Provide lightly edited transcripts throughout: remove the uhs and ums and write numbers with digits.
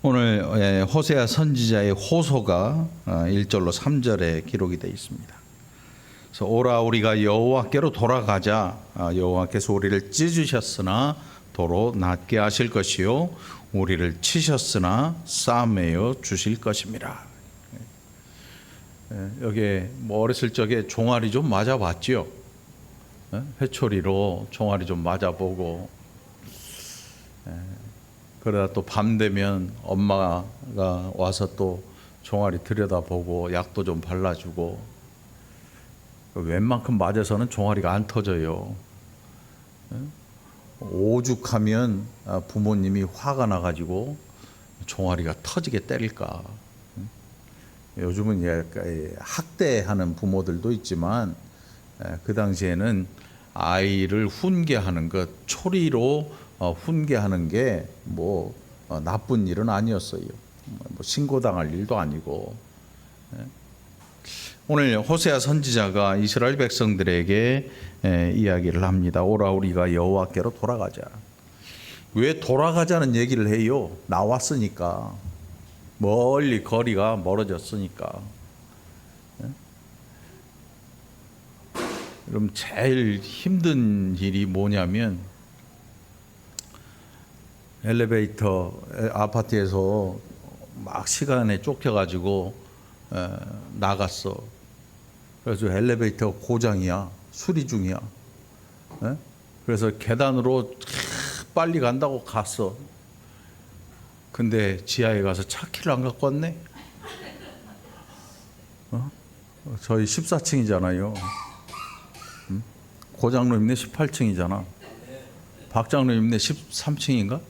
오늘 호세아 선지자의 호소가 1절로 3절에 기록이 되어 있습니다. 그래서 오라 우리가 여호와께로 돌아가자. 여호와께서 우리를 찢으셨으나 도로 낫게 하실 것이요 우리를 치셨으나 싸매어 주실 것입니다. 여기 뭐 어렸을 적에 종아리 좀 맞아봤지요. 회초리로 종아리 좀 맞아보고, 그러다 또 밤 되면 엄마가 와서 또 종아리 들여다보고 약도 좀 발라주고, 웬만큼 맞아서는 종아리가 안 터져요. 오죽하면 부모님이 화가 나가지고 종아리가 터지게 때릴까. 요즘은 학대하는 부모들도 있지만, 그 당시에는 아이를 훈계하는 것, 초리로 훈계하는 게 뭐 나쁜 일은 아니었어요. 뭐 신고당할 일도 아니고. 오늘 호세아 선지자가 이스라엘 백성들에게 이야기를 합니다. 오라 우리가 여호와께로 돌아가자. 왜 돌아가자는 얘기를 해요? 나왔으니까. 멀리 거리가 멀어졌으니까. 그럼 제일 힘든 일이 뭐냐면, 엘리베이터 아파트에서 막 시간에 쫓겨가지고 나갔어. 그래서 엘리베이터 고장이야, 수리 중이야. 그래서 계단으로 빨리 간다고 갔어. 근데 지하에 가서 차 키를 안 갖고 왔네. 저희 14층이잖아요. 고장로님네 18층이잖아. 박장로님네 13층인가?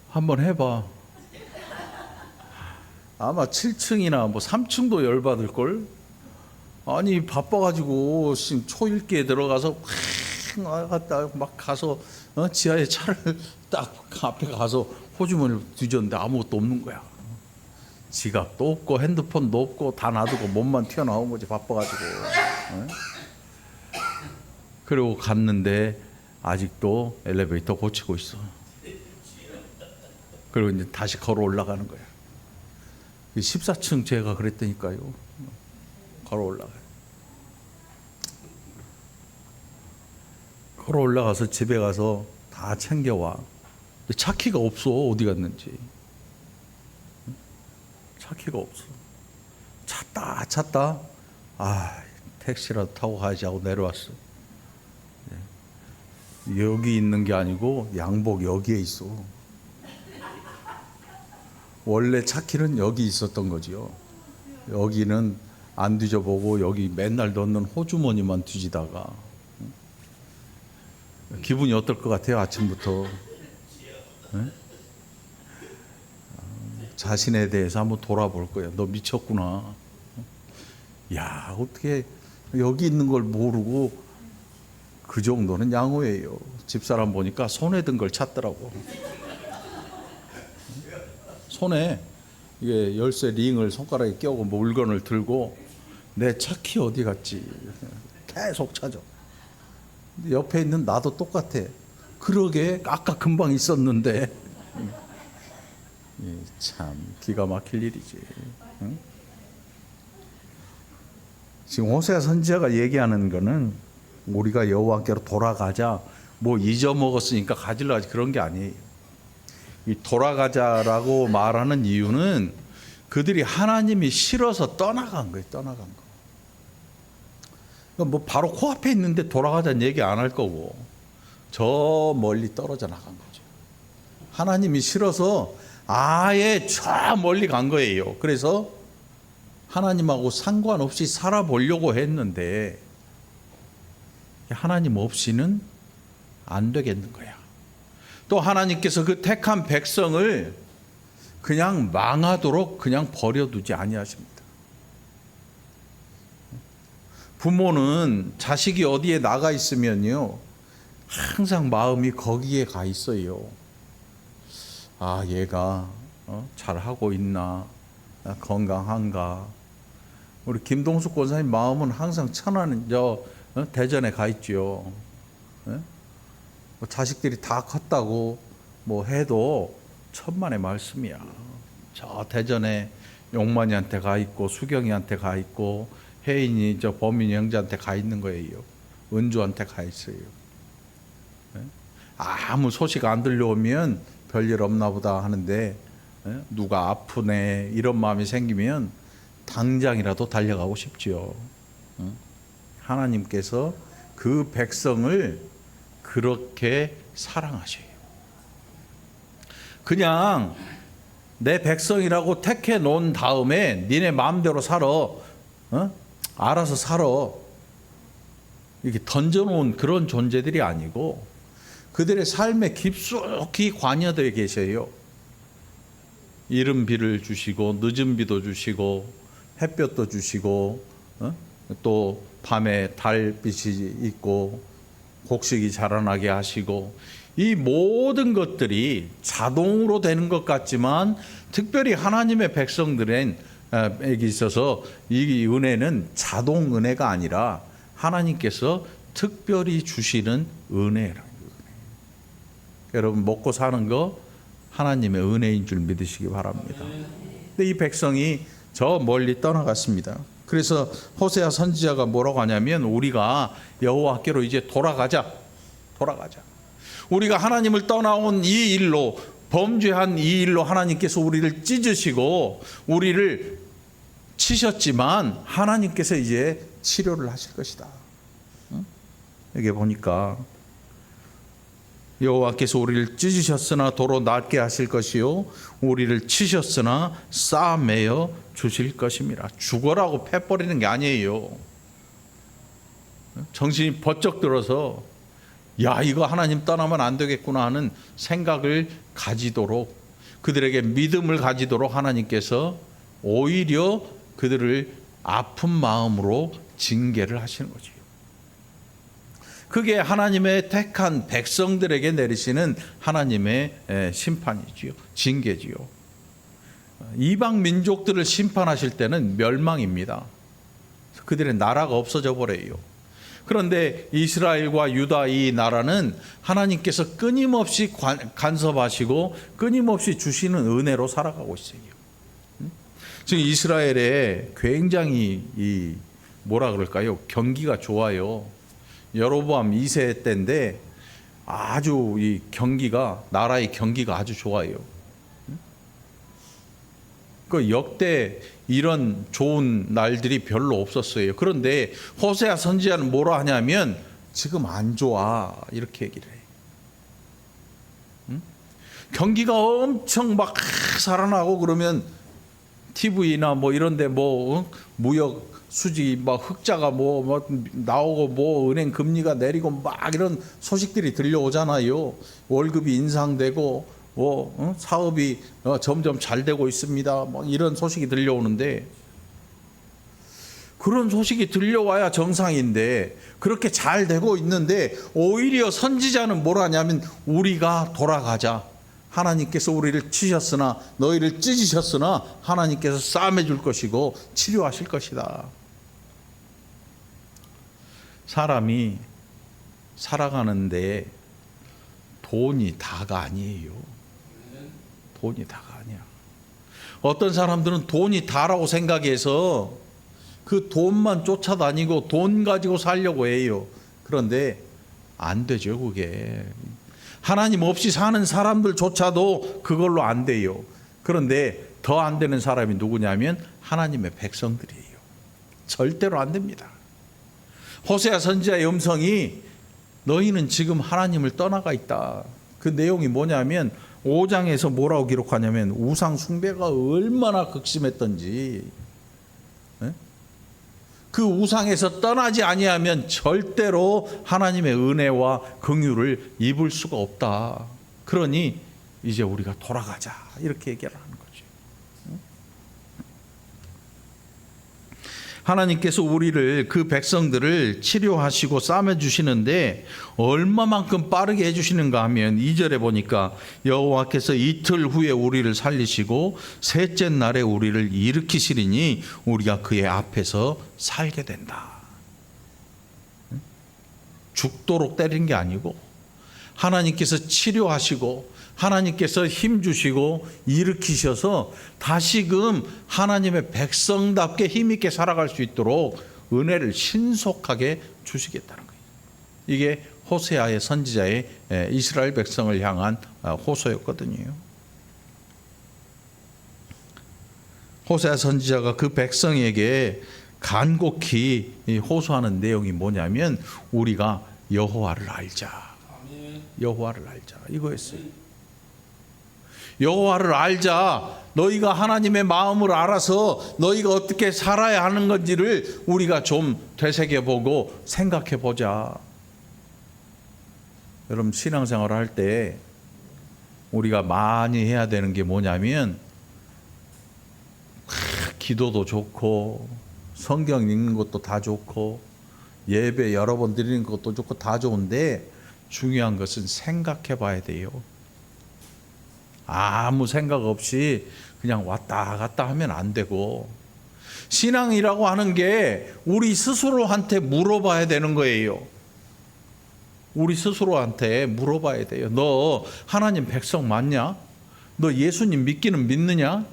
한번 해봐. 아마 7층이나 뭐 3층도 열받을걸? 아니 바빠가지고 초읽기에 들어가서 막 가서 지하에 차를 딱 앞에 가서 호주머니를 뒤졌는데 아무것도 없는 거야. 지갑도 없고 핸드폰도 없고 다 놔두고 몸만 튀어나온 거지, 바빠가지고. 그리고 갔는데 아직도 엘리베이터 고치고 있어. 그리고 이제 다시 걸어 올라가는 거야. 14층 제가 그랬다니까요. 걸어 올라가요. 걸어 올라가서 집에 가서 다 챙겨와. 근데 차 키가 없어. 어디 갔는지. 차 키가 없어. 찾다. 택시라도 타고 가야지 하고 내려왔어. 여기 있는 게 아니고 양복 여기에 있어. 원래 차 키는 여기 있었던 거지요. 여기는 안 뒤져보고 여기 맨날 넣는 호주머니만 뒤지다가. 기분이 어떨 것 같아요, 아침부터? 자신에 대해서 한번 돌아볼 거예요. 너 미쳤구나. 야, 어떻게 여기 있는 걸 모르고. 그 정도는 양호해요. 집사람 보니까 손에 든 걸 찾더라고. 손에 이게 열쇠 링을 손가락에 껴고 물건을 들고 내 차 키 어디 갔지? 계속 찾아. 옆에 있는 나도 똑같아. 그러게 아까 금방 있었는데. 참 기가 막힐 일이지. 응? 지금 호세아 선지자가 얘기하는 거는 우리가 여호와께로 돌아가자, 뭐 잊어먹었으니까 가지러 가지, 그런 게 아니에요. 이 돌아가자라고 말하는 이유는 그들이 하나님이 싫어서 떠나간 거예요. 떠나간 거. 뭐 바로 코앞에 있는데 돌아가자는 얘기 안 할 거고, 저 멀리 떨어져 나간 거죠. 하나님이 싫어서 아예 저 멀리 간 거예요. 그래서 하나님하고 상관없이 살아보려고 했는데 하나님 없이는 안 되겠는 거야. 또 하나님께서 그 택한 백성을 그냥 망하도록 그냥 버려두지 아니하십니다. 부모는 자식이 어디에 나가 있으면요, 항상 마음이 거기에 가 있어요. 얘가 잘하고 있나, 건강한가. 우리 김동숙 권사님 마음은 항상 천안 대전에 가 있죠. 자식들이 다 컸다고 뭐 해도 천만의 말씀이야. 저 대전에 용만이한테 가 있고 수경이한테 가 있고 혜인이 저 범인이 형제한테 가 있는 거예요. 은주한테 가 있어요. 아무 소식 안 들려오면 별일 없나 보다 하는데 누가 아프네 이런 마음이 생기면 당장이라도 달려가고 싶지요. 하나님께서 그 백성을 그렇게 사랑하셔요. 그냥 내 백성이라고 택해 놓은 다음에 니네 마음대로 살아, 알아서 살아, 이렇게 던져놓은 그런 존재들이 아니고 그들의 삶에 깊숙이 관여되어 계셔요. 이른 비를 주시고 늦은 비도 주시고 햇볕도 주시고 또 밤에 달빛이 있고 곡식이 자라나게 하시고, 이 모든 것들이 자동으로 되는 것 같지만 특별히 하나님의 백성들에게 있어서 이 은혜는 자동 은혜가 아니라 하나님께서 특별히 주시는 은혜라는 거예요. 여러분 먹고 사는 거 하나님의 은혜인 줄 믿으시기 바랍니다. 근데 이 백성이 저 멀리 떠나갔습니다. 그래서 호세아 선지자가 뭐라고 하냐면 우리가 여호와께로 이제 돌아가자. 우리가 하나님을 떠나온 이 일로, 범죄한 이 일로 하나님께서 우리를 찢으시고 우리를 치셨지만 하나님께서 이제 치료를 하실 것이다. 여기 보니까 여호와께서 우리를 찢으셨으나 도로 낫게 하실 것이요 우리를 치셨으나 싸매어 주실 것입니다. 죽어라고 패버리는 게 아니에요. 정신이 번쩍 들어서 야, 이거 하나님 떠나면 안 되겠구나 하는 생각을 가지도록, 그들에게 믿음을 가지도록 하나님께서 오히려 그들을 아픈 마음으로 징계를 하시는 거죠. 그게 하나님의 택한 백성들에게 내리시는 하나님의 심판이지요. 징계지요. 이방 민족들을 심판하실 때는 멸망입니다. 그들의 나라가 없어져 버려요. 그런데 이스라엘과 유다 이 나라는 하나님께서 끊임없이 간섭하시고 끊임없이 주시는 은혜로 살아가고 있어요. 지금 이스라엘에 굉장히 뭐라 그럴까요? 경기가 좋아요. 여로보암 2세 때인데 아주 이 경기가, 나라의 경기가 아주 좋아요. 그 역대 이런 좋은 날들이 별로 없었어요. 그런데 호세아 선지자는 뭐라 하냐면 지금 안 좋아 이렇게 얘기를 해요. 경기가 엄청 막 살아나고 그러면 TV나 뭐 이런데 뭐 무역 수지 막 흑자가 뭐 나오고 뭐 은행 금리가 내리고 막 이런 소식들이 들려오잖아요. 월급이 인상되고 뭐 사업이 점점 잘 되고 있습니다. 뭐 이런 소식이 들려오는데, 그런 소식이 들려와야 정상인데 그렇게 잘 되고 있는데 오히려 선지자는 뭐라 하냐면 우리가 돌아가자. 하나님께서 우리를 치셨으나 너희를 찢으셨으나 하나님께서 싸매 줄 것이고 치료하실 것이다. 사람이 살아가는데 돈이 다가 아니에요. 돈이 다가 아니야. 어떤 사람들은 돈이 다라고 생각해서 그 돈만 쫓아다니고 돈 가지고 살려고 해요. 그런데 안 되죠, 그게. 하나님 없이 사는 사람들조차도 그걸로 안 돼요. 그런데 더 안 되는 사람이 누구냐면 하나님의 백성들이에요. 절대로 안 됩니다. 호세아 선지자의 음성이 너희는 지금 하나님을 떠나가 있다. 그 내용이 뭐냐면 5장에서 뭐라고 기록하냐면 우상 숭배가 얼마나 극심했던지, 그 우상에서 떠나지 아니하면 절대로 하나님의 은혜와 긍휼을 입을 수가 없다. 그러니 이제 우리가 돌아가자 이렇게 얘기를 하는 거죠. 하나님께서 우리를, 그 백성들을 치료하시고 싸매 주시는데 얼마만큼 빠르게 해주시는가 하면 2절에 보니까 여호와께서 이틀 후에 우리를 살리시고 셋째 날에 우리를 일으키시리니 우리가 그의 앞에서 살게 된다. 죽도록 때린 게 아니고 하나님께서 치료하시고 하나님께서 힘 주시고 일으키셔서 다시금 하나님의 백성답게 힘있게 살아갈 수 있도록 은혜를 신속하게 주시겠다는 거예요. 이게 호세아의 선지자의 이스라엘 백성을 향한 호소였거든요. 호세아 선지자가 그 백성에게 간곡히 호소하는 내용이 뭐냐면 우리가 여호와를 알자. 여호와를 알자. 이거였어요. 여호와를 알자. 너희가 하나님의 마음을 알아서 너희가 어떻게 살아야 하는 건지를 우리가 좀 되새겨보고 생각해보자. 여러분 신앙생활을 할 때 우리가 많이 해야 되는 게 뭐냐면 기도도 좋고 성경 읽는 것도 다 좋고 예배 여러 번 드리는 것도 좋고 다 좋은데 중요한 것은 생각해 봐야 돼요. 아무 생각 없이 그냥 왔다 갔다 하면 안 되고 신앙이라고 하는 게 우리 스스로한테 물어봐야 되는 거예요. 우리 스스로한테 물어봐야 돼요. 너 하나님 백성 맞냐? 너 예수님 믿기는 믿느냐?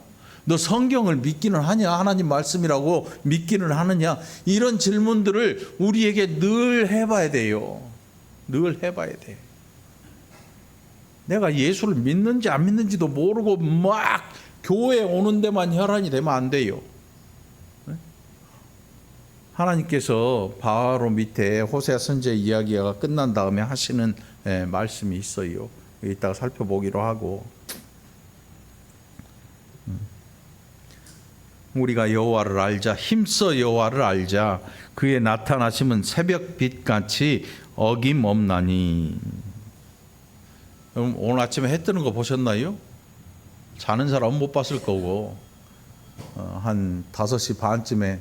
너 성경을 믿기는 하냐? 하나님 말씀이라고 믿기는 하느냐? 이런 질문들을 우리에게 늘 해봐야 돼요. 늘 해봐야 돼. 내가 예수를 믿는지 안 믿는지도 모르고 막 교회에 오는 데만 혈안이 되면 안 돼요. 하나님께서 바로 밑에 호세아 선지자 이야기가 끝난 다음에 하시는 말씀이 있어요. 이따가 살펴보기로 하고 우리가 여호와를 알자. 힘써 여호와를 알자. 그의 나타나심은 새벽빛같이 어김없나니. 오늘 아침에 해 뜨는 거 보셨나요? 자는 사람은 못 봤을 거고 한 5시 반쯤에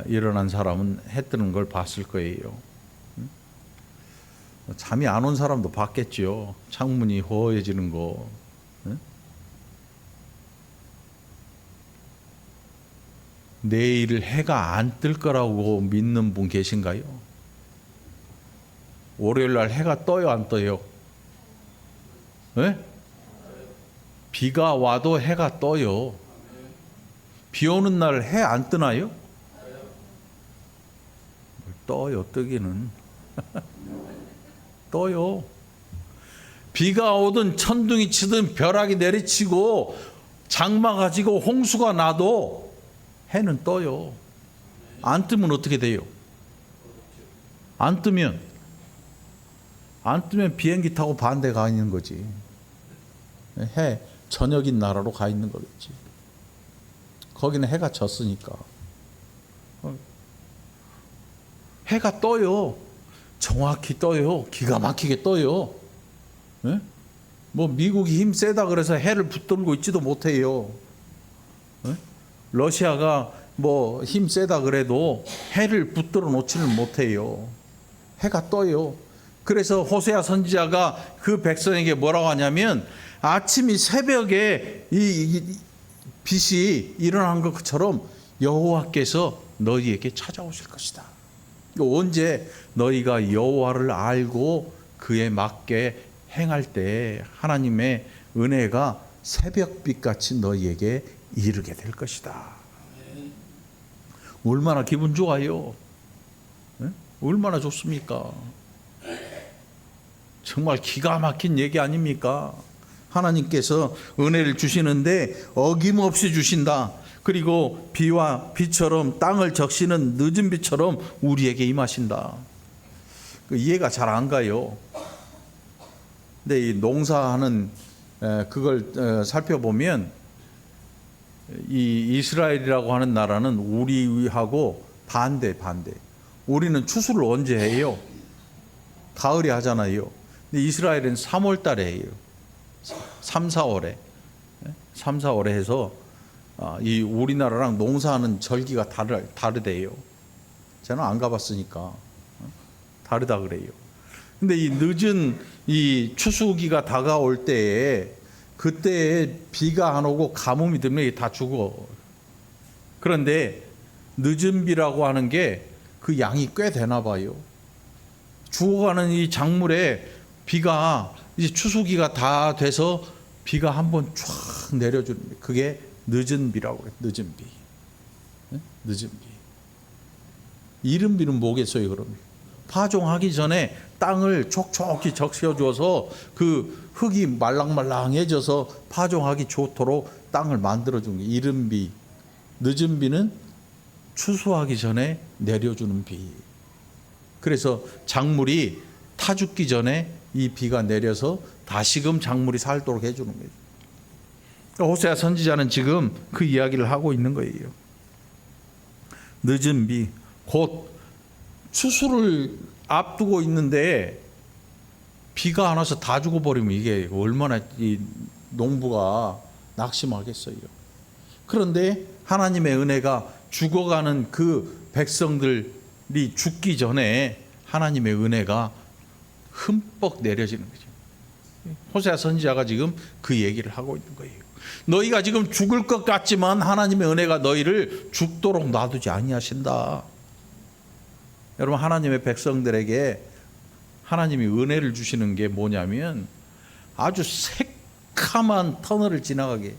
일어난 사람은 해 뜨는 걸 봤을 거예요. 잠이 안 온 사람도 봤겠죠. 창문이 허해지는 거. 내일 해가 안 뜰 거라고 믿는 분 계신가요? 월요일 날 해가 떠요, 안 떠요? 네? 비가 와도 해가 떠요. 비 오는 날 해 안 뜨나요? 떠요, 뜨기는. 떠요. 비가 오든 천둥이 치든 벼락이 내리치고 장마 가지고 홍수가 나도 해는 떠요. 안 뜨면 어떻게 돼요? 안 뜨면 비행기 타고 반대 가 있는 거지. 해 저녁인 나라로 가 있는 거겠지. 거기는 해가 졌으니까. 해가 떠요. 정확히 떠요. 기가 막히게 떠요. 네? 뭐 미국이 힘 세다 그래서 해를 붙들고 있지도 못해요. 네? 러시아가 뭐 힘 세다 그래도 해를 붙들어 놓지는 못해요. 해가 떠요. 그래서 호세아 선지자가 그 백성에게 뭐라고 하냐면 아침이 새벽에 이 빛이 일어난 것처럼 여호와께서 너희에게 찾아오실 것이다. 언제 너희가 여호와를 알고 그에 맞게 행할 때 하나님의 은혜가 새벽빛같이 너희에게 이르게 될 것이다. 얼마나 기분 좋아요. 네? 얼마나 좋습니까? 정말 기가 막힌 얘기 아닙니까? 하나님께서 은혜를 주시는데 어김없이 주신다. 그리고 비와 비처럼 땅을 적시는 늦은 비처럼 우리에게 임하신다. 이해가 잘 안 가요. 근데 이 농사하는 그걸 살펴보면 이 이스라엘이라고 하는 나라는 우리하고 반대. 우리는 추수를 언제 해요? 가을에 하잖아요. 근데 이스라엘은 3월 달에 해요. 3, 4월에. 3, 4월에 해서 이 우리나라랑 농사하는 절기가 다르대요. 저는 안 가봤으니까 다르다 그래요. 근데 이 늦은 이 추수기가 다가올 때에 그때에 비가 안 오고 가뭄이 들면 다 죽어. 그런데 늦은 비라고 하는 게 그 양이 꽤 되나 봐요. 죽어가는 이 작물에 비가 이제 추수기가 다 돼서 비가 한번 쫙 내려주는 게 그게 늦은 비라고 그래요. 늦은 비. 늦은 비. 이른 비는 뭐겠어요, 그러면? 파종하기 전에 땅을 촉촉히 적셔줘서 그 흙이 말랑말랑해져서 파종하기 좋도록 땅을 만들어준 게 이른 비. 늦은 비는 추수하기 전에 내려주는 비. 그래서 작물이 타 죽기 전에 이 비가 내려서 다시금 작물이 살도록 해주는 거예요. 호세아 선지자는 지금 그 이야기를 하고 있는 거예요. 늦은 비, 곧 추수를 앞두고 있는데 비가 안 와서 다 죽어버리면 이게 얼마나 이 농부가 낙심하겠어요. 그런데 하나님의 은혜가 죽어가는 그 백성들이 죽기 전에 하나님의 은혜가 흠뻑 내려지는 거죠. 호세아 선지자가 지금 그 얘기를 하고 있는 거예요. 너희가 지금 죽을 것 같지만 하나님의 은혜가 너희를 죽도록 놔두지 아니하신다. 여러분, 하나님의 백성들에게 하나님이 은혜를 주시는 게 뭐냐면 아주 새카만 터널을 지나가게,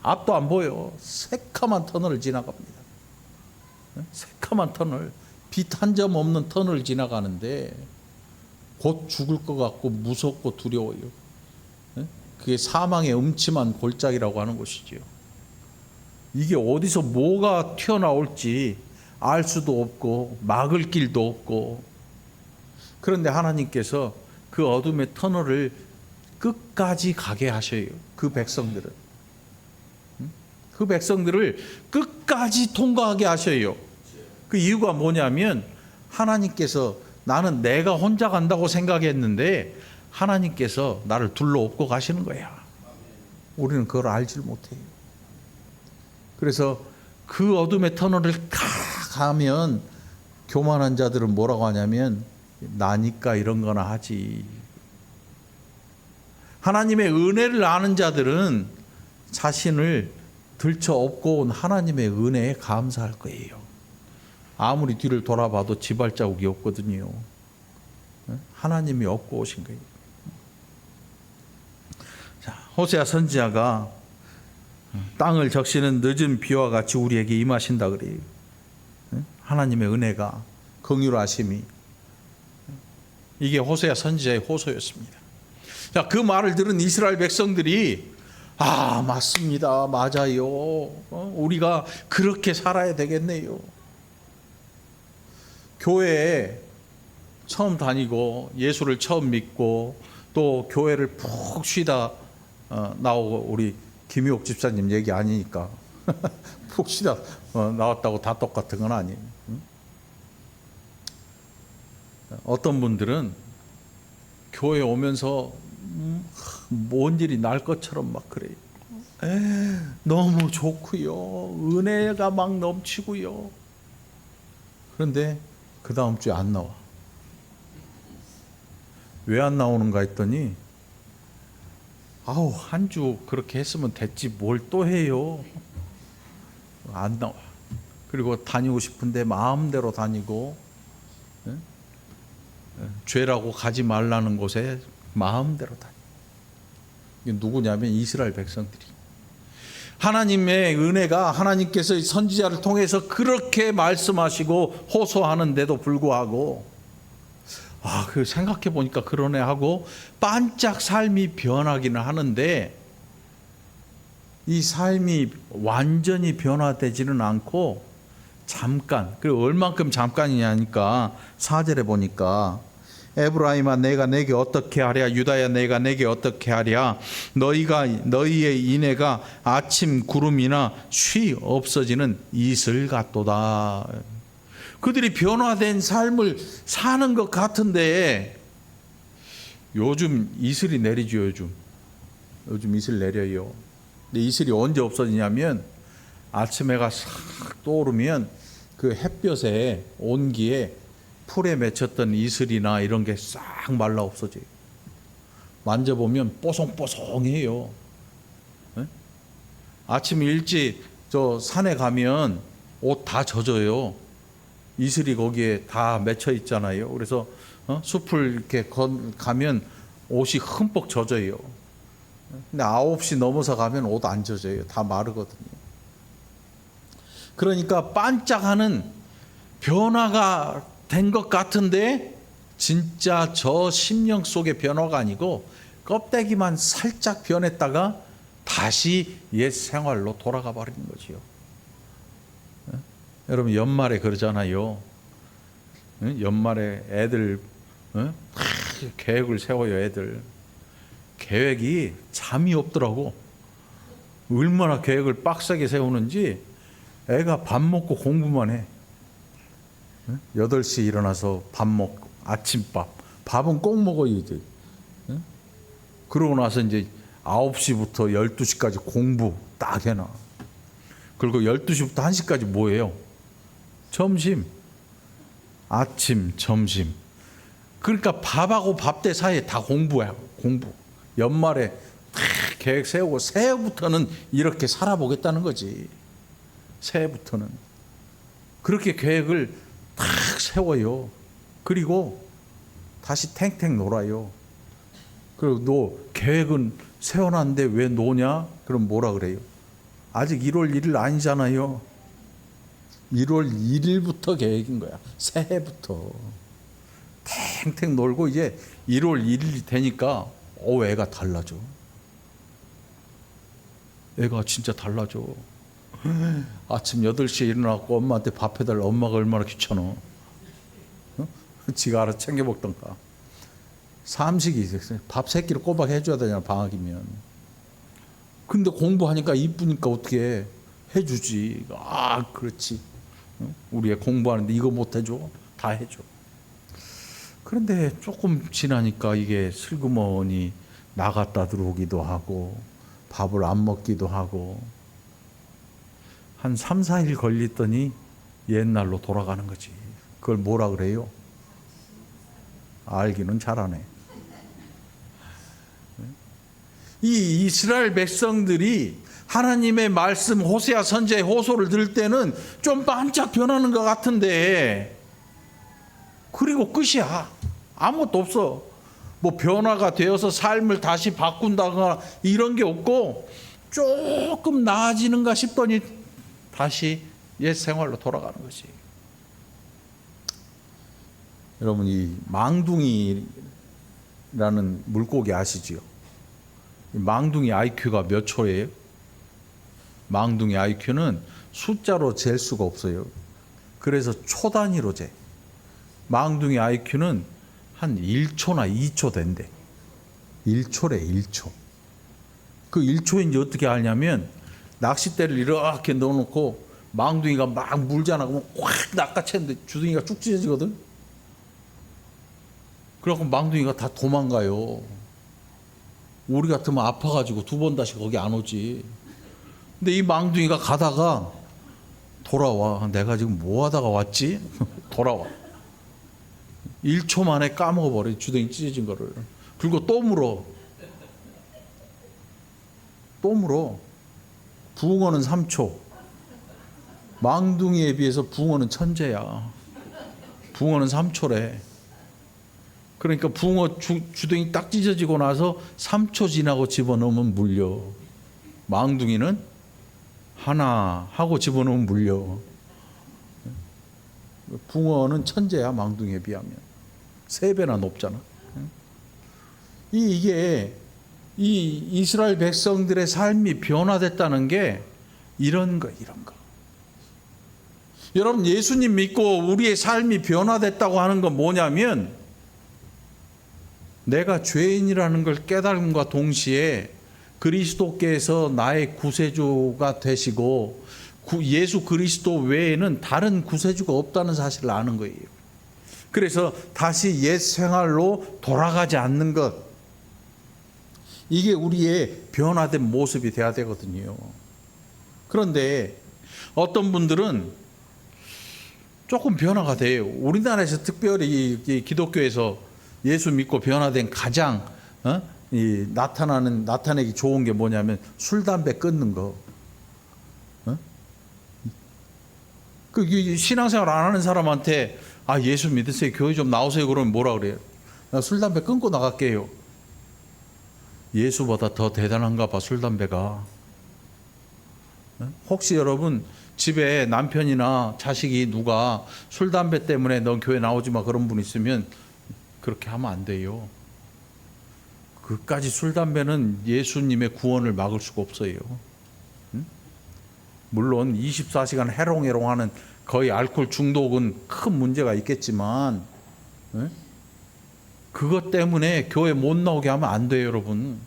앞도 안 보여. 새카만 터널을 지나갑니다. 새카만 터널, 빛 한 점 없는 터널을 지나가는데 곧 죽을 것 같고 무섭고 두려워요. 그게 사망의 음침한 골짜기라고 하는 것이지요. 이게 어디서 뭐가 튀어나올지 알 수도 없고 막을 길도 없고, 그런데 하나님께서 그 어둠의 터널을 끝까지 가게 하셔요. 그 백성들은, 그 백성들을 끝까지 통과하게 하셔요. 그 이유가 뭐냐면 하나님께서, 나는 내가 혼자 간다고 생각했는데 하나님께서 나를 둘러엎고 가시는 거야. 우리는 그걸 알질 못해요. 그래서 그 어둠의 터널을 가면 교만한 자들은 뭐라고 하냐면 나니까 이런 거나 하지. 하나님의 은혜를 아는 자들은 자신을 들쳐업고 온 하나님의 은혜에 감사할 거예요. 아무리 뒤를 돌아봐도 지발자국이 없거든요. 하나님이 업고 오신 거예요. 자, 호세아 선지자가 땅을 적시는 늦은 비와 같이 우리에게 임하신다 그래요. 하나님의 은혜가, 긍휼하심이, 이게 호세아 선지자의 호소였습니다. 자, 그 말을 들은 이스라엘 백성들이 맞습니다, 맞아요, 우리가 그렇게 살아야 되겠네요. 교회에 처음 다니고 예수를 처음 믿고 또 교회를 푹 쉬다 나오고, 우리 김유옥 집사님 얘기 아니니까 푹 쉬다 나왔다고 다 똑같은 건 아니에요. 어떤 분들은 교회 오면서 뭔 일이 날 것처럼 막 그래요. 너무 좋고요, 은혜가 막 넘치고요. 그런데 그 다음 주에 안 나와. 왜 안 나오는가 했더니 한 주 그렇게 했으면 됐지 뭘 또 해요. 안 나와. 그리고 다니고 싶은데 마음대로 다니고, 죄라고 가지 말라는 곳에 마음대로 다니. 이게 누구냐면 이스라엘 백성들이. 하나님의 은혜가, 하나님께서 선지자를 통해서 그렇게 말씀하시고 호소하는데도 불구하고 그 생각해 보니까 그러네 하고 반짝 삶이 변하기는 하는데 이 삶이 완전히 변화되지는 않고 잠깐, 그리고 얼만큼 잠깐이냐니까 4절에 보니까 에브라임아 내가 내게 어떻게 하랴, 유다야 내가 내게 어떻게 하랴, 너희의 인애가 아침 구름이나 쉬 없어지는 이슬 같도다. 그들이 변화된 삶을 사는 것 같은데 요즘 이슬이 내리죠. 요즘 이슬 내려요. 근데 이슬이 언제 없어지냐면 아침 해가 싹 떠오르면 그 햇볕에 온기에 풀에 맺혔던 이슬이나 이런 게 싹 말라 없어져요. 만져보면 뽀송뽀송해요. 아침 일찍 저 산에 가면 옷 다 젖어요. 이슬이 거기에 다 맺혀 있잖아요. 그래서 숲을 이렇게 가면 옷이 흠뻑 젖어요. 근데 9시 넘어서 가면 옷 안 젖어요. 다 마르거든요. 그러니까 반짝하는 변화가 된 것 같은데 진짜 저 심령 속의 변화가 아니고 껍데기만 살짝 변했다가 다시 옛 생활로 돌아가 버리는 거지요. 여러분 연말에 그러잖아요. 연말에 애들 계획을 세워요. 애들 계획이 잠이 없더라고. 얼마나 계획을 빡세게 세우는지 애가 밥 먹고 공부만 해. 8시 일어나서 밥 먹고 아침밥. 밥은 꼭 먹어야 돼. 그러고 나서 이제 9시부터 12시까지 공부 딱 해놔. 그리고 12시부터 1시까지 뭐예요? 점심. 아침, 점심. 그러니까 밥하고 밥때 사이에 다 공부야. 공부. 연말에 다 계획 세우고 새해부터는 이렇게 살아보겠다는 거지. 새해부터는. 그렇게 계획을 딱 세워요. 그리고 다시 탱탱 놀아요. 그리고 너 계획은 세워놨는데 왜 노냐? 그럼 뭐라 그래요? 아직 1월 1일 아니잖아요. 1월 1일부터 계획인 거야. 새해부터. 탱탱 놀고 이제 1월 1일이 되니까 애가 달라져. 애가 진짜 달라져. 아침 8시에 일어나고 엄마한테 밥 해달라. 엄마가 얼마나 귀찮아. 지가 알아서 챙겨 먹던가. 삼식이 있어요. 밥 3끼를 꼬박 해줘야 되잖아, 방학이면. 근데 공부하니까 이쁘니까 어떻게 해주지. 그렇지. 우리 애 공부하는데 이거 못 해줘? 다 해줘. 그런데 조금 지나니까 이게 슬그머니 나갔다 들어오기도 하고 밥을 안 먹기도 하고 한 3, 4일 걸리더니 옛날로 돌아가는 거지. 그걸 뭐라 그래요? 알기는 잘하네. 이 이스라엘 백성들이 하나님의 말씀 호세아 선지자의 호소를 들을 때는 좀 반짝 변하는 것 같은데 그리고 끝이야. 아무것도 없어. 뭐 변화가 되어서 삶을 다시 바꾼다거나 이런 게 없고 조금 나아지는가 싶더니 다시 옛 생활로 돌아가는 거지. 여러분 이 망둥이라는 물고기 아시지요? 망둥이 IQ가 몇 초예요? 망둥이 IQ는 숫자로 잴 수가 없어요. 그래서 초 단위로 재. 망둥이 IQ는 한 1초나 2초 된대. 1초래 1초. 그 1초인지 어떻게 알냐면 낚싯대를 이렇게 넣어놓고 망둥이가 막 물잖아. 그러면 확 낚아챘는데 주둥이가 쭉 찢어지거든. 그래갖고 망둥이가 다 도망가요. 우리 같으면 아파가지고 2번 다시 거기 안 오지. 근데 이 망둥이가 가다가 돌아와. 내가 지금 뭐 하다가 왔지? 돌아와. 1초 만에 까먹어버려. 주둥이 찢어진 거를. 그리고 또 물어. 또 물어. 붕어는 3초. 망둥이에 비해서 붕어는 천재야. 붕어는 3초래. 그러니까 붕어 주둥이 딱 찢어지고 나서 3초 지나고 집어넣으면 물려. 망둥이는 하나 하고 집어넣으면 물려. 붕어는 천재야. 망둥이에 비하면 3배나 높잖아. 이게 이 이스라엘 백성들의 삶이 변화됐다는 게 이런 거. 여러분 예수님 믿고 우리의 삶이 변화됐다고 하는 건 뭐냐면 내가 죄인이라는 걸 깨달음과 동시에 그리스도께서 나의 구세주가 되시고 예수 그리스도 외에는 다른 구세주가 없다는 사실을 아는 거예요. 그래서 다시 옛 생활로 돌아가지 않는 것. 이게 우리의 변화된 모습이 돼야 되거든요. 그런데 어떤 분들은 조금 변화가 돼요. 우리나라에서 특별히 이 기독교에서 예수 믿고 변화된 가장 나타내기 좋은 게 뭐냐면 술, 담배 끊는 거. 그 신앙생활 안 하는 사람한테 아, 예수 믿으세요. 교회 좀 나오세요. 그러면 뭐라 그래요? 나 술, 담배 끊고 나갈게요. 예수보다 더 대단한가 봐, 술, 담배가. 혹시 여러분 집에 남편이나 자식이 누가 술, 담배 때문에 너 교회 나오지 마 그런 분 있으면 그렇게 하면 안 돼요. 그까지 술, 담배는 예수님의 구원을 막을 수가 없어요. 물론 24시간 해롱해롱하는 거의 알코올 중독은 큰 문제가 있겠지만 그것 때문에 교회 못 나오게 하면 안 돼요, 여러분.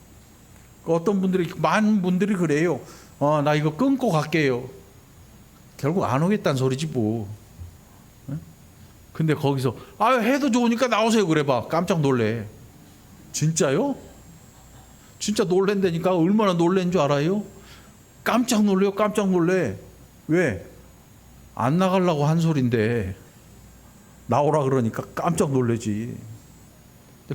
어떤 분들이, 많은 분들이 그래요. 나 이거 끊고 갈게요. 결국 안 오겠다는 소리지 뭐. 근데 거기서 해도 좋으니까 나오세요 그래 봐. 깜짝 놀래. 진짜요? 진짜 놀랜다니까. 얼마나 놀란 줄 알아요? 깜짝 놀래요. 깜짝 놀래. 왜? 안 나가려고 한 소린데 나오라 그러니까 깜짝 놀래지.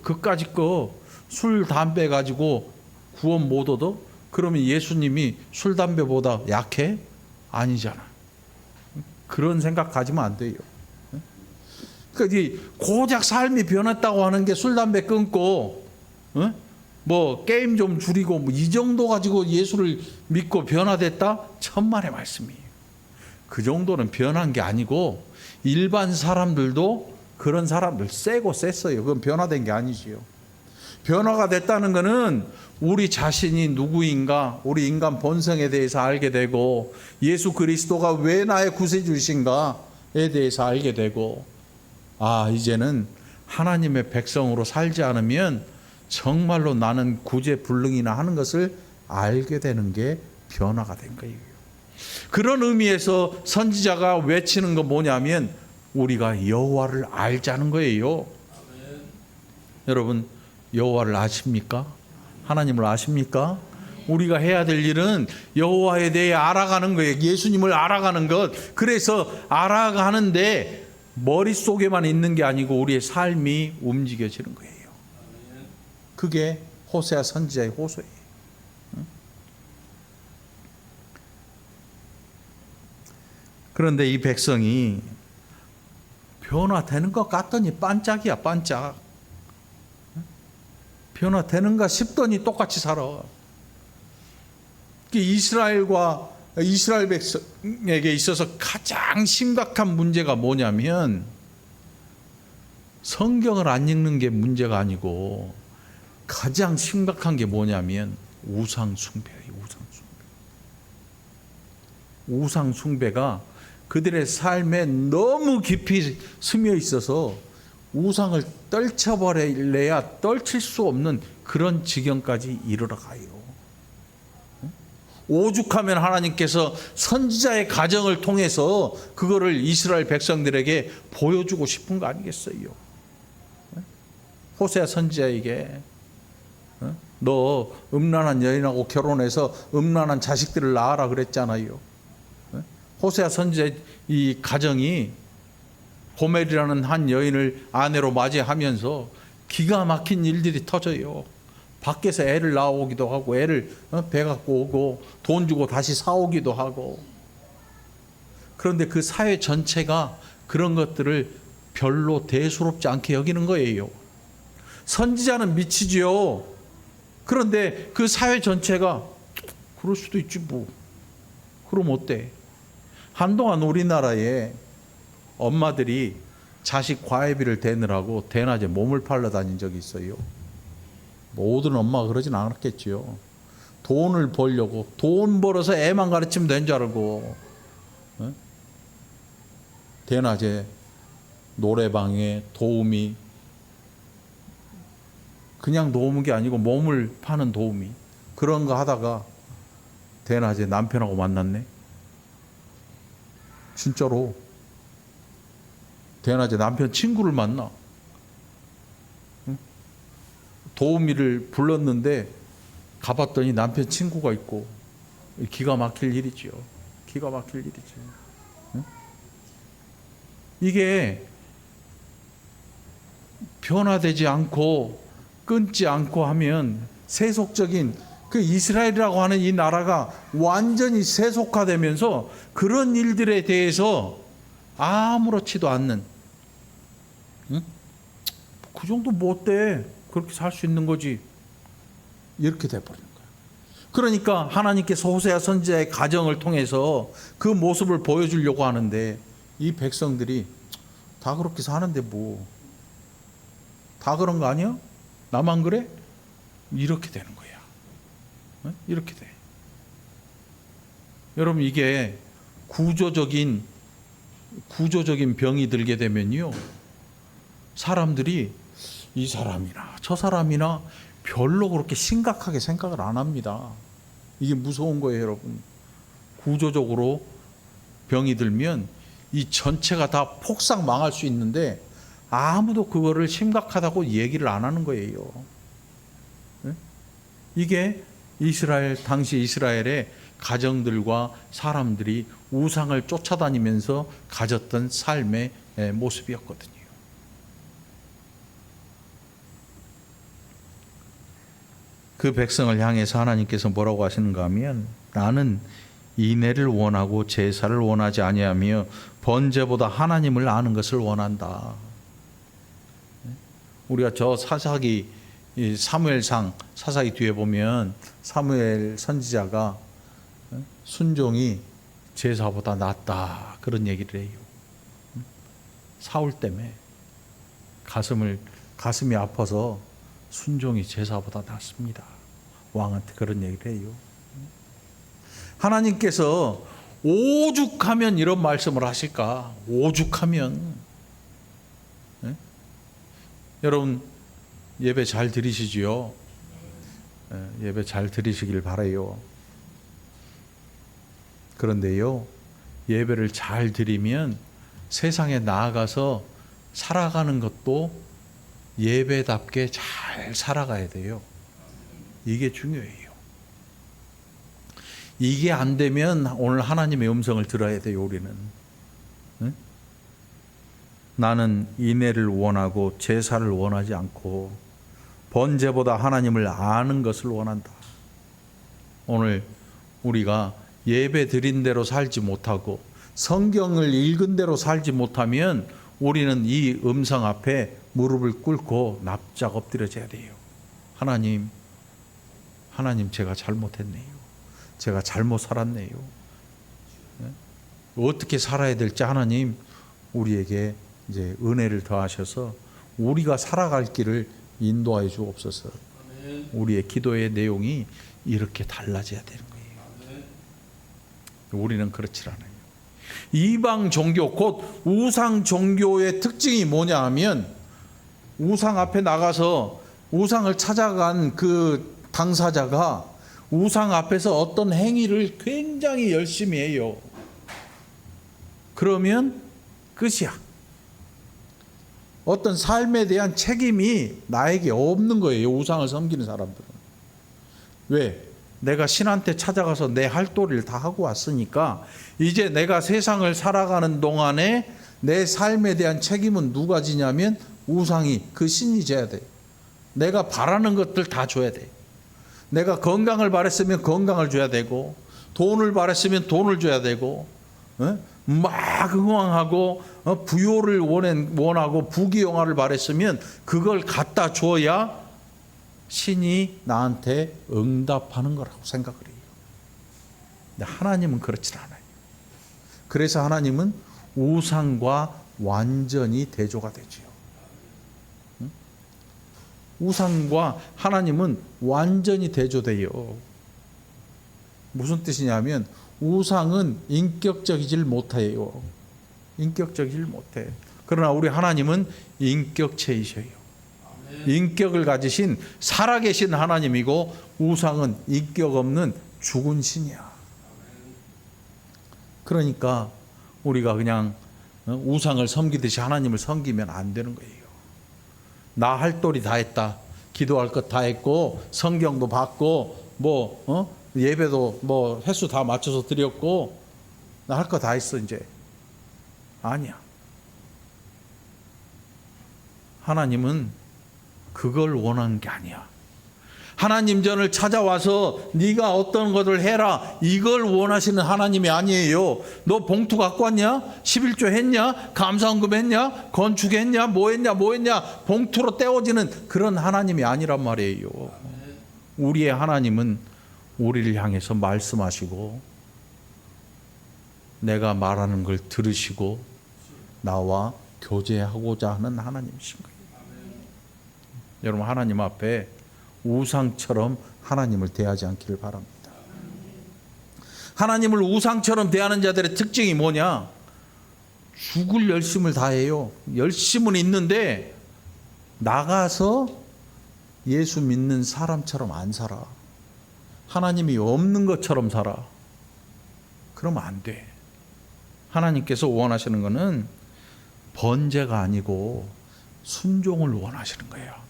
그까짓 거 술, 담배 가지고 구원 못 얻어? 그러면 예수님이 술, 담배보다 약해? 아니잖아. 그런 생각 가지면 안 돼요. 그러니까 고작 삶이 변했다고 하는 게 술, 담배 끊고 뭐 게임 좀 줄이고 뭐 이 정도 가지고 예수를 믿고 변화됐다? 천만의 말씀이에요. 그 정도는 변한 게 아니고 일반 사람들도 그런 사람들 세고 셌어요. 그건 변화된 게 아니지요. 변화가 됐다는 것은 우리 자신이 누구인가, 우리 인간 본성에 대해서 알게 되고 예수 그리스도가 왜 나의 구세주이신가에 대해서 알게 되고 이제는 하나님의 백성으로 살지 않으면 정말로 나는 구제불능이나 하는 것을 알게 되는 게 변화가 된 거예요. 그런 의미에서 선지자가 외치는 건 뭐냐면 우리가 여호와를 알자는 거예요. 여러분 여호와를 아십니까? 하나님을 아십니까? 우리가 해야 될 일은 여호와에 대해 알아가는 거예요. 예수님을 알아가는 것. 그래서 알아가는데 머릿속에만 있는 게 아니고 우리의 삶이 움직여지는 거예요. 그게 호세아 선지자의 호소예요. 그런데 이 백성이 변화되는 것 같더니 반짝이야, 반짝. 변화되는가 싶더니 똑같이 살아. 이스라엘 백성에게 있어서 가장 심각한 문제가 뭐냐면 성경을 안 읽는 게 문제가 아니고 가장 심각한 게 뭐냐면 우상 숭배예요. 우상 숭배가 그들의 삶에 너무 깊이 스며 있어서 우상을 떨쳐버려야 떨칠 수 없는 그런 지경까지 이르러 가요. 오죽하면 하나님께서 선지자의 가정을 통해서 그거를 이스라엘 백성들에게 보여주고 싶은 거 아니겠어요? 호세아 선지자에게 너 음란한 여인하고 결혼해서 음란한 자식들을 낳아라 그랬잖아요. 호세아 선지자의 이 가정이 고멜이라는 한 여인을 아내로 맞이하면서 기가 막힌 일들이 터져요. 밖에서 애를 낳아오기도 하고 애를 배 갖고 오고 돈 주고 다시 사오기도 하고. 그런데 그 사회 전체가 그런 것들을 별로 대수롭지 않게 여기는 거예요. 선지자는 미치지요. 그런데 그 사회 전체가 그럴 수도 있지 뭐. 그럼 어때? 한동안 우리나라에 엄마들이 자식 과외비를 대느라고 대낮에 몸을 팔러 다닌 적이 있어요. 모든 엄마가 그러진 않았겠지요. 돈을 벌려고, 돈 벌어서 애만 가르치면 된 줄 알고 대낮에 노래방에 도우미, 그냥 도우는 게 아니고 몸을 파는 도우미, 그런 거 하다가 대낮에 남편하고 만났네. 진짜로 대낮에 남편 친구를 만나. 도우미를 불렀는데 가봤더니 남편 친구가 있고. 기가 막힐 일이지요. 기가 막힐 일이죠. 이게 변화되지 않고 끊지 않고 하면 세속적인 그 이스라엘이라고 하는 이 나라가 완전히 세속화되면서 그런 일들에 대해서 아무렇지도 않는 응? 그 정도 뭐 어때? 그렇게 살 수 있는 거지. 이렇게 돼버리는 거야. 그러니까 하나님께서 호세아 선지자의 가정을 통해서 그 모습을 보여주려고 하는데 이 백성들이 다 그렇게 사는데 뭐 다 그런 거 아니야? 나만 그래? 이렇게 되는 거야. 응? 이렇게 돼. 여러분 이게 구조적인 병이 들게 되면요, 사람들이 이 사람이나 저 사람이나 별로 그렇게 심각하게 생각을 안 합니다. 이게 무서운 거예요, 여러분. 구조적으로 병이 들면 이 전체가 다 폭삭 망할 수 있는데 아무도 그거를 심각하다고 얘기를 안 하는 거예요. 이게 당시 이스라엘의 가정들과 사람들이 우상을 쫓아다니면서 가졌던 삶의 모습이었거든요. 그 백성을 향해서 하나님께서 뭐라고 하시는가 하면, 나는 인애를 원하고 제사를 원하지 아니하며 번제보다 하나님을 아는 것을 원한다. 우리가 저 사사기 사무엘상 사사기 뒤에 보면 사무엘 선지자가 순종이 제사보다 낫다 그런 얘기를 해요. 사울 때문에 가슴이 아파서 순종이 제사보다 낫습니다. 왕한테 그런 얘기를 해요. 하나님께서 오죽하면 이런 말씀을 하실까? 오죽하면. 네? 여러분 예배 잘 드리시지요? 예배 잘 드리시길 바라요. 그런데요, 예배를 잘 드리면 세상에 나아가서 살아가는 것도 예배답게 잘 살아가야 돼요. 이게 중요해요. 이게 안 되면 오늘 하나님의 음성을 들어야 돼요, 우리는. 응? 나는 인애를 원하고 제사를 원하지 않고 번제보다 하나님을 아는 것을 원한다. 오늘 우리가 예배 드린 대로 살지 못하고 성경을 읽은 대로 살지 못하면 우리는 이 음성 앞에 무릎을 꿇고 납작 엎드려져야 돼요. 하나님 제가 잘못했네요. 제가 잘못 살았네요. 어떻게 살아야 될지 하나님 우리에게 이제 은혜를 더하셔서 우리가 살아갈 길을 인도하여 주옵소서. 우리의 기도의 내용이 이렇게 달라져야 되는 거예요. 우리는 그렇지 않아요. 이방 종교 곧 우상 종교의 특징이 뭐냐 하면, 우상 앞에 나가서 우상을 찾아간 그 당사자가 우상 앞에서 어떤 행위를 굉장히 열심히 해요. 그러면 끝이야. 어떤 삶에 대한 책임이 나에게 없는 거예요, 우상을 섬기는 사람들은. 왜? 내가 신한테 찾아가서 내 할 도리를 다 하고 왔으니까 이제 내가 세상을 살아가는 동안에 내 삶에 대한 책임은 누가 지냐면 우상이, 그 신이 져야 돼. 내가 바라는 것들 다 줘야 돼. 내가 건강을 바랬으면 건강을 줘야 되고, 돈을 바랬으면 돈을 줘야 되고, 막 흥왕하고 부요를 원하고 부귀영화를 바랬으면 그걸 갖다 줘야 신이 나한테 응답하는 거라고 생각을 해요. 근데 하나님은 그렇지 않아요. 그래서 하나님은 우상과 완전히 대조가 되지요. 우상과 하나님은 완전히 대조돼요. 무슨 뜻이냐면 우상은 인격적이질 못해요. 인격적이질 못해. 그러나 우리 하나님은 인격체이셔요. 인격을 가지신 살아계신 하나님이고, 우상은 인격 없는 죽은 신이야. 그러니까 우리가 그냥 우상을 섬기듯이 하나님을 섬기면 안 되는 거예요. 나 할 도리 다 했다. 기도할 것 다 했고, 성경도 받고, 예배도 횟수 다 맞춰서 드렸고, 나 할 거 다 했어 이제. 아니야. 하나님은 그걸 원하는 게 아니야. 하나님 전을 찾아와서 네가 어떤 것을 해라, 이걸 원하시는 하나님이 아니에요. 너 봉투 갖고 왔냐? 11조 했냐? 감사헌금 했냐? 건축했냐? 뭐 했냐? 봉투로 떼어지는 그런 하나님이 아니란 말이에요. 우리의 하나님은 우리를 향해서 말씀하시고 내가 말하는 걸 들으시고 나와 교제하고자 하는 하나님이신 거예요. 여러분, 하나님 앞에 우상처럼 하나님을 대하지 않기를 바랍니다. 하나님을 우상처럼 대하는 자들의 특징이 뭐냐? 죽을 열심을 다해요. 열심은 있는데 나가서 예수 믿는 사람처럼 안 살아. 하나님이 없는 것처럼 살아. 그러면 안 돼. 하나님께서 원하시는 것은 번제가 아니고 순종을 원하시는 거예요.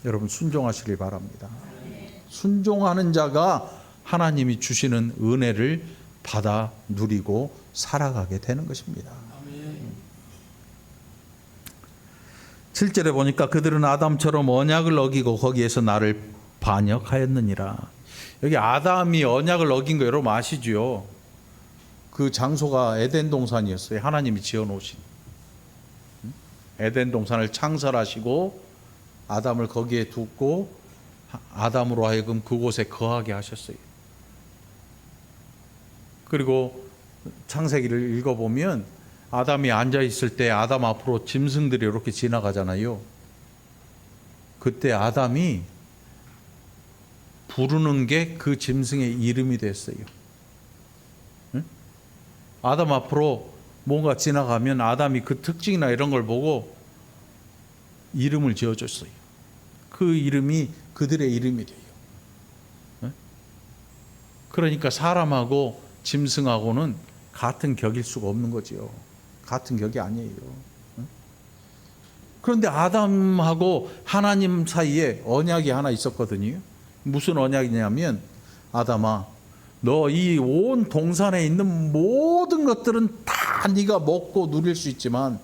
여러분, 순종하시길 바랍니다. 순종하는 자가 하나님이 주시는 은혜를 받아 누리고 살아가게 되는 것입니다. 7절에 보니까 그들은 아담처럼 언약을 어기고 거기에서 나를 반역하였느니라. 여기 아담이 언약을 어긴 거 여러분 아시죠? 그 장소가 에덴 동산이었어요. 하나님이 지어놓으신 에덴 동산을 창설하시고 아담을 거기에 두고 아담으로 하여금 그곳에 거하게 하셨어요. 그리고 창세기를 읽어보면 아담이 앉아있을 때 아담 앞으로 짐승들이 이렇게 지나가잖아요. 그때 아담이 부르는 게 그 짐승의 이름이 됐어요. 응? 아담 앞으로 뭔가 지나가면 아담이 그 특징이나 이런 걸 보고 이름을 지어줬어요. 그 이름이 그들의 이름이 돼요. 그러니까 사람하고 짐승하고는 같은 격일 수가 없는 거지요. 같은 격이 아니에요. 그런데 아담하고 하나님 사이에 언약이 하나 있었거든요. 무슨 언약이냐면, 아담아, 너 이 온 동산에 있는 모든 것들은 다 네가 먹고 누릴 수 있지만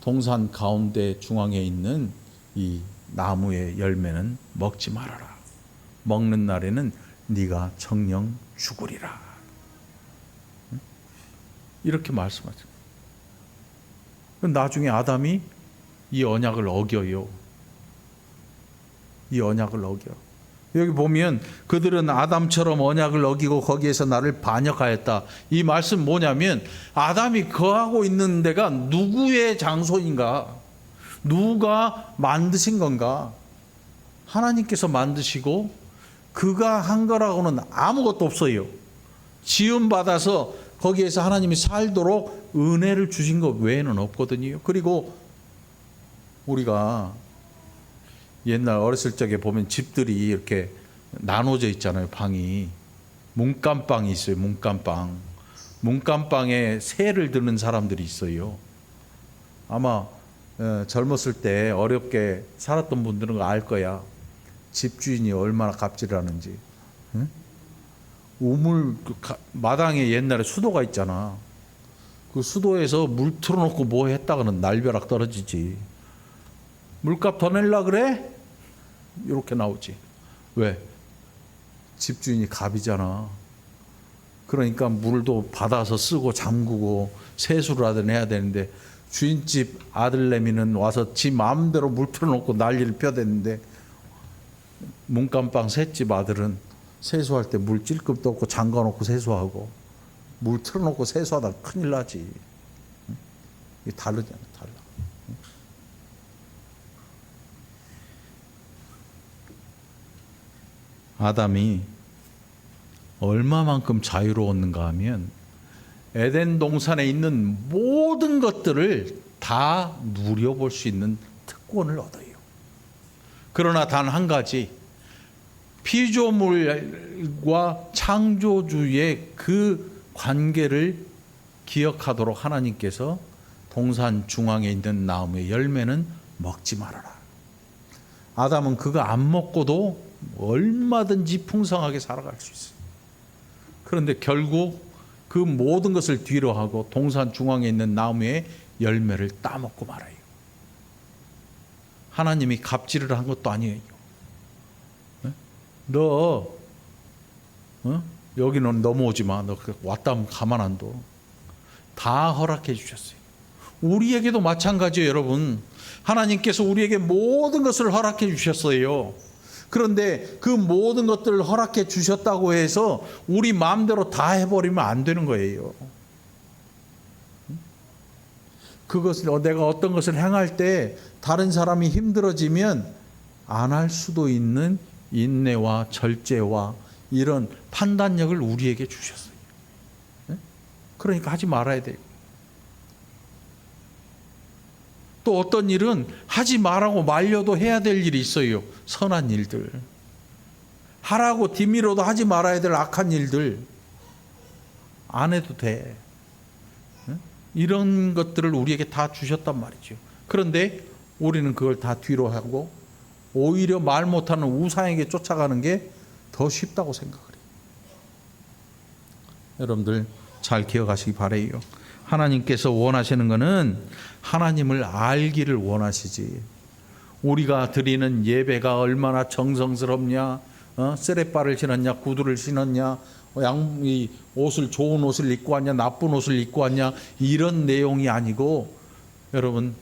동산 가운데 중앙에 있는 이 나무의 열매는 먹지 말아라. 먹는 날에는 네가 정령 죽으리라. 이렇게 말씀하죠. 나중에 아담이 이 언약을 어겨요. 이 언약을 어겨. 여기 보면 그들은 아담처럼 언약을 어기고 거기에서 나를 반역하였다. 이 말씀 뭐냐면 아담이 거하고 있는 데가 누구의 장소인가? 누가 만드신 건가? 하나님께서 만드시고 그가 한 거라고는 아무것도 없어요. 지음받아서 거기에서 하나님이 살도록 은혜를 주신 것 외에는 없거든요. 그리고 우리가 옛날 어렸을 적에 보면 집들이 이렇게 나눠져 있잖아요. 방이. 문간방이 있어요. 문간방. 문간방에 새를 드는 사람들이 있어요. 아마 젊었을 때 어렵게 살았던 분들은 알 거야. 집주인이 얼마나 갑질을 하는지. 응? 우물 마당에 옛날에 수도가 있잖아. 그 수도에서 물 틀어놓고 뭐 했다가는 날벼락 떨어지지. 물값 더 내려 그래? 이렇게 나오지. 왜? 집주인이 갑이잖아. 그러니까 물도 받아서 쓰고 잠그고 세수를 하든 해야 되는데 주인집 아들내미는 와서 지 마음대로 물 틀어놓고 난리를 펴댔는데 문간방 셋집 아들은 세수할 때 물 찔끔도 없고 잠가놓고 세수하고 물 틀어놓고 세수하다 큰일 나지. 이게 다르잖아. 달라. 아담이 얼마만큼 자유로웠는가 하면 에덴 동산에 있는 모든 것들을 다 누려볼 수 있는 특권을 얻어요. 그러나 단 한 가지, 피조물과 창조주의 그 관계를 기억하도록 하나님께서 동산 중앙에 있는 나무의 열매는 먹지 말아라. 아담은 그거 안 먹고도 얼마든지 풍성하게 살아갈 수 있어요. 그런데 결국 그 모든 것을 뒤로 하고 동산 중앙에 있는 나무의 열매를 따먹고 말아요. 하나님이 갑질을 한 것도 아니에요. 너 여기는 넘어오지 마. 너 왔다 하면 가만 안 둬. 다 허락해 주셨어요. 우리에게도 마찬가지예요, 여러분. 하나님께서 우리에게 모든 것을 허락해 주셨어요. 그런데 그 모든 것들을 허락해 주셨다고 해서 우리 마음대로 다 해버리면 안 되는 거예요. 그것을 내가 어떤 것을 행할 때 다른 사람이 힘들어지면 안 할 수도 있는 인내와 절제와 이런 판단력을 우리에게 주셨어요. 그러니까 하지 말아야 돼요. 또 어떤 일은 하지 말라고 말려도 해야 될 일이 있어요. 선한 일들. 하라고 뒤밀어도 하지 말아야 될 악한 일들 안 해도 돼. 이런 것들을 우리에게 다 주셨단 말이죠. 그런데 우리는 그걸 다 뒤로 하고 오히려 말 못하는 우상에게 쫓아가는 게 더 쉽다고 생각을 해요. 여러분들 잘 기억하시기 바라요. 하나님께서 원하시는 것은 하나님을 알기를 원하시지. 우리가 드리는 예배가 얼마나 정성스럽냐, 쓰레빠를 신었냐, 구두를 신었냐, 옷을 좋은 옷을 입고 왔냐, 나쁜 옷을 입고 왔냐, 이런 내용이 아니고, 여러분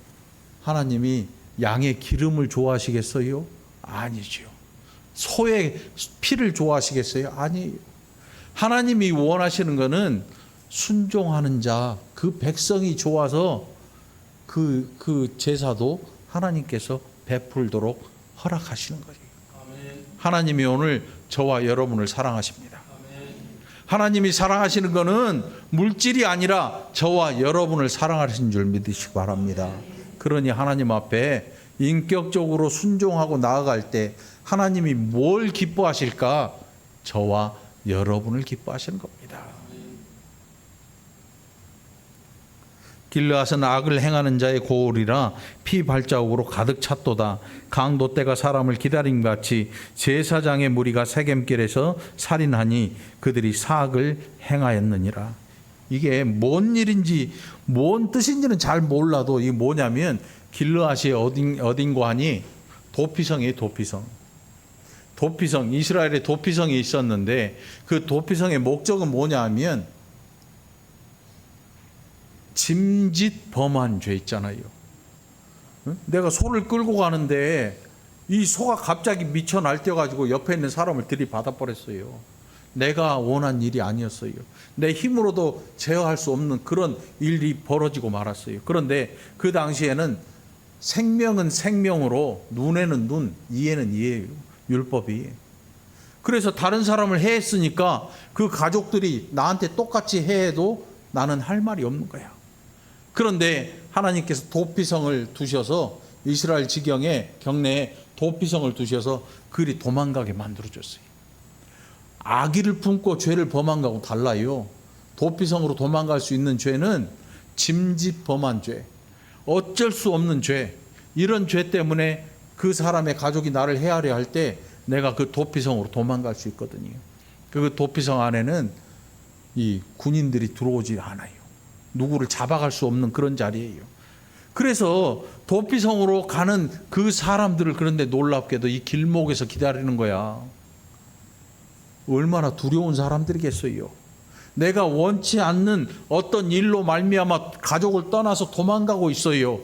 하나님이 양의 기름을 좋아하시겠어요? 아니죠. 소의 피를 좋아하시겠어요? 아니에요. 하나님이 원하시는 것은 순종하는 자, 그 백성이 좋아서 그 제사도 하나님께서 베풀도록 허락하시는 거예요. 하나님이 오늘 저와 여러분을 사랑하십니다. 하나님이 사랑하시는 것은 물질이 아니라 저와 여러분을 사랑하시는 줄 믿으시기 바랍니다. 그러니 하나님 앞에 인격적으로 순종하고 나아갈 때 하나님이 뭘 기뻐하실까? 저와 여러분을 기뻐하시는 겁니다. 길르앗은 악을 행하는 자의 고울이라 피 발자국으로 가득 찼도다. 강도 때가 사람을 기다림같이 제사장의 무리가 세겜길에서 살인하니 그들이 사악을 행하였느니라. 이게 뭔 일인지 뭔 뜻인지는 잘 몰라도 이게 뭐냐면 길르앗이 어딘가 하니 도피성이에요. 도피성 이스라엘에 도피성이 있었는데 그 도피성의 목적은 뭐냐 하면 짐짓 범한 죄 있잖아요. 내가 소를 끌고 가는데 이 소가 갑자기 미쳐 날뛰어가지고 옆에 있는 사람을 들이받아 버렸어요. 내가 원한 일이 아니었어요. 내 힘으로도 제어할 수 없는 그런 일이 벌어지고 말았어요. 그런데 그 당시에는 생명은 생명으로, 눈에는 눈, 이에는 이예요. 율법이. 그래서 다른 사람을 해했으니까 그 가족들이 나한테 똑같이 해도 나는 할 말이 없는 거야. 그런데 하나님께서 도피성을 두셔서 이스라엘 지경에 경내에 도피성을 두셔서 그들이 도망가게 만들어줬어요. 악의를 품고 죄를 범한 거하고 달라요. 도피성으로 도망갈 수 있는 죄는 짐짓 범한 죄, 어쩔 수 없는 죄, 이런 죄 때문에 그 사람의 가족이 나를 해하려 할 때 내가 그 도피성으로 도망갈 수 있거든요. 그 도피성 안에는 이 군인들이 들어오지 않아요. 누구를 잡아갈 수 없는 그런 자리예요. 그래서 도피성으로 가는 그 사람들을 그런데 놀랍게도 이 길목에서 기다리는 거야. 얼마나 두려운 사람들이겠어요. 내가 원치 않는 어떤 일로 말미암아 가족을 떠나서 도망가고 있어요.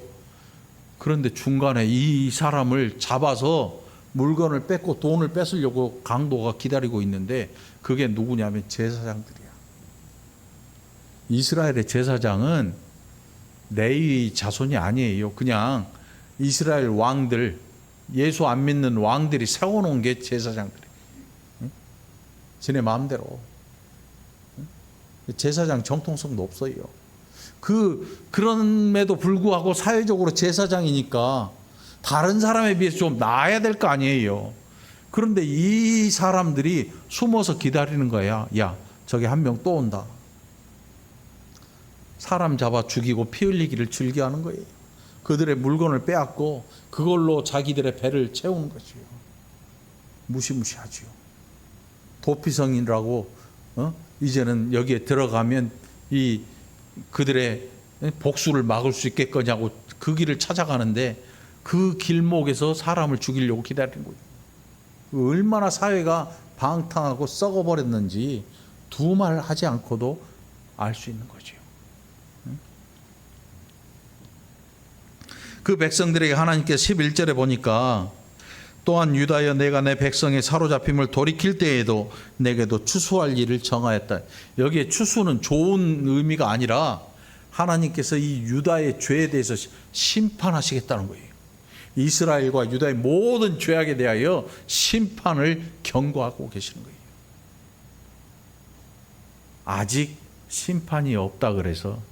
그런데 중간에 이 사람을 잡아서 물건을 뺏고 돈을 뺏으려고 강도가 기다리고 있는데 그게 누구냐면 제사장들이야. 이스라엘의 제사장은 레위 자손이 아니에요. 그냥 이스라엘 왕들, 예수 안 믿는 왕들이 세워놓은 게 제사장들이에요. 지네 마음대로. 제사장 정통성도 없어요. 그럼에도 불구하고 사회적으로 제사장이니까 다른 사람에 비해서 좀 나아야 될 거 아니에요. 그런데 이 사람들이 숨어서 기다리는 거야. 야, 저기 한 명 또 온다. 사람 잡아 죽이고 피 흘리기를 즐겨하는 거예요. 그들의 물건을 빼앗고 그걸로 자기들의 배를 채우는 것이요. 무시무시하지요. 도피성이라고 이제는 여기에 들어가면 이 그들의 복수를 막을 수 있겠거냐고 그 길을 찾아가는데 그 길목에서 사람을 죽이려고 기다리는 거예요. 얼마나 사회가 방탕하고 썩어버렸는지 두말 하지 않고도 알 수 있는 거죠. 그 백성들에게 하나님께서 11절에 보니까 또한 유다여 내가 내 백성의 사로잡힘을 돌이킬 때에도 내게도 추수할 일을 정하였다. 여기에 추수는 좋은 의미가 아니라 하나님께서 이 유다의 죄에 대해서 심판하시겠다는 거예요. 이스라엘과 유다의 모든 죄악에 대하여 심판을 경고하고 계시는 거예요. 아직 심판이 없다 그래서,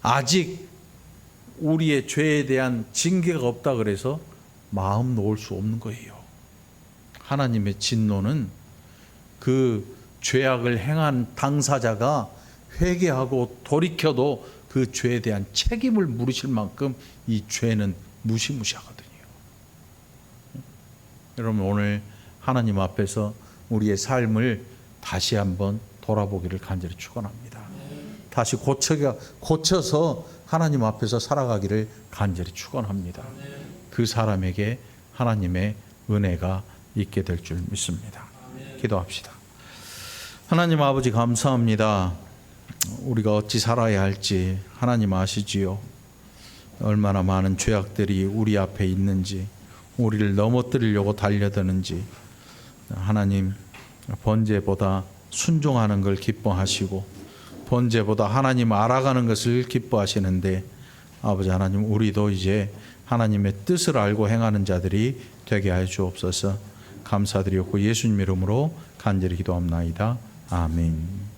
아직 우리의 죄에 대한 징계가 없다 그래서 마음 놓을 수 없는 거예요. 하나님의 진노는 그 죄악을 행한 당사자가 회개하고 돌이켜도 그 죄에 대한 책임을 물으실 만큼 이 죄는 무시무시하거든요. 여러분, 오늘 하나님 앞에서 우리의 삶을 다시 한번 돌아보기를 간절히 축원합니다. 다시 고쳐서 하나님 앞에서 살아가기를 간절히 축원합니다. 그 사람에게 하나님의 은혜가 있게 될 줄 믿습니다. 기도합시다. 하나님 아버지, 감사합니다. 우리가 어찌 살아야 할지 하나님 아시지요. 얼마나 많은 죄악들이 우리 앞에 있는지, 우리를 넘어뜨리려고 달려드는지. 하나님, 번제보다 순종하는 걸 기뻐하시고 번제보다 하나님 알아가는 것을 기뻐하시는데, 아버지 하나님, 우리도 이제 하나님의 뜻을 알고 행하는 자들이 되게 하여 주옵소서. 감사드리옵고 예수님 이름으로 간절히 기도합나이다. 아멘.